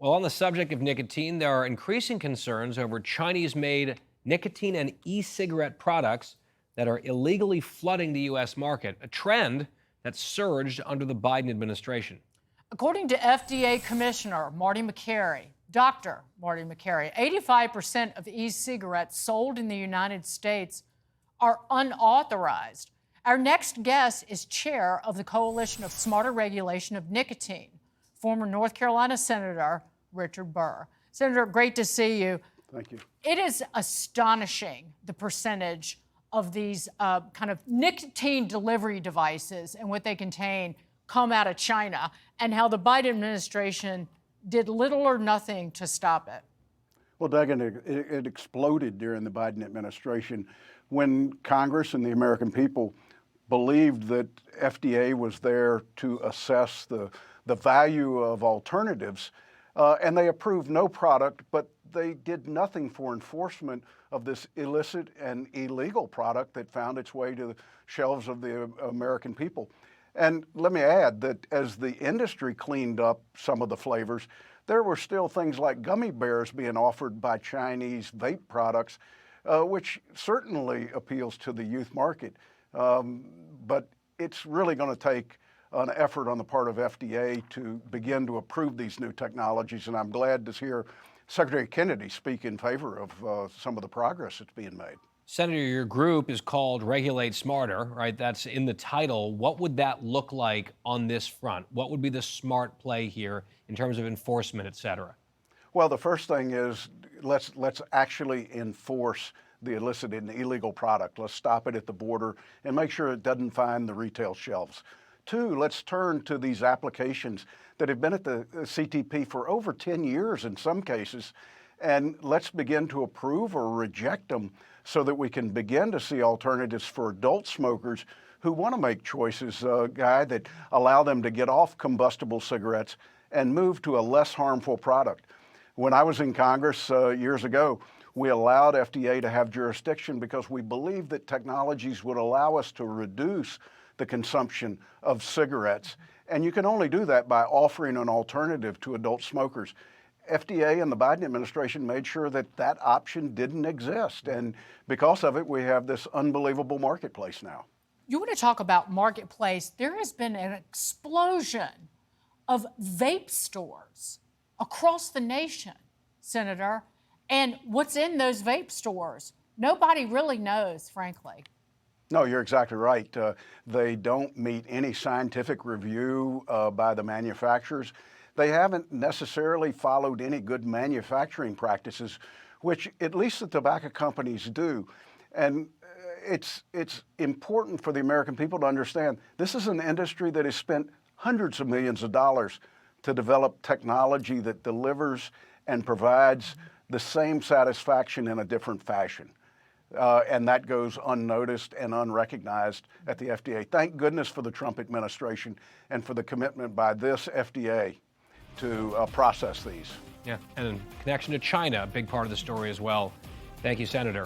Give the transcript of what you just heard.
Well, on the subject of nicotine, there are increasing concerns over Chinese made nicotine and e cigarette products that are illegally flooding the U.S. market, a trend that surged under the Biden administration. According to FDA Commissioner Marty McCary, Dr. Marty McCary, 85% of e-cigarettes sold in the United States are unauthorized. Our next guest is chair of the Coalition of Smarter Regulation of Nicotine, former North Carolina Senator Richard Burr. Senator, great to see you. Thank you. It is astonishing the percentage of these kind of nicotine delivery devices and what they contain come out of China, and how the Biden administration did little or nothing to stop it. Well, Doug, it exploded during the Biden administration when Congress and the American people believed that FDA was there to assess the value of alternatives, and they approved no product, but they did nothing for enforcement of this illicit and illegal product that found its way to the shelves of the American people. And let me add that as the industry cleaned up some of the flavors, there were still things like gummy bears being offered by Chinese vape products, which certainly appeals to the youth market. But it's really going to take an effort on the part of FDA to begin to approve these new technologies. And I'm glad to hear Secretary Kennedy speak in favor of some of the progress that's being made. Senator, your group is called Regulate Smarter, right? That's in the title. What would that look like on this front? What would be the smart play here in terms of enforcement, et cetera? Well, the first thing is let's actually enforce the illicit and illegal product. Let's stop it at the border and make sure it doesn't find the retail shelves. Two, let's turn to these applications that have been at the CTP for over 10 years in some cases, and let's begin to approve or reject them so that we can begin to see alternatives for adult smokers who want to make choices, Guy, that allow them to get off combustible cigarettes and move to a less harmful product. When I was in Congress years ago, we allowed FDA to have jurisdiction because we believed that technologies would allow us to reduce the consumption of cigarettes. And you can only do that by offering an alternative to adult smokers. FDA and the Biden administration made sure that that option didn't exist. And because of it, we have this unbelievable marketplace now. You want to talk about marketplace? There has been an explosion of vape stores across the nation, Senator. And what's in those vape stores? Nobody really knows, frankly. No, you're exactly right. They don't meet any scientific review by the manufacturers. They haven't necessarily followed any good manufacturing practices, which at least the tobacco companies do. And it's important for the American people to understand this is an industry that has spent hundreds of millions of dollars to develop technology that delivers and provides the same satisfaction in a different fashion. And that goes unnoticed and unrecognized at the FDA. Thank goodness for the Trump administration and for the commitment by this FDA to process these. Yeah, and in connection to China, a big part of the story as well. Thank you, Senator.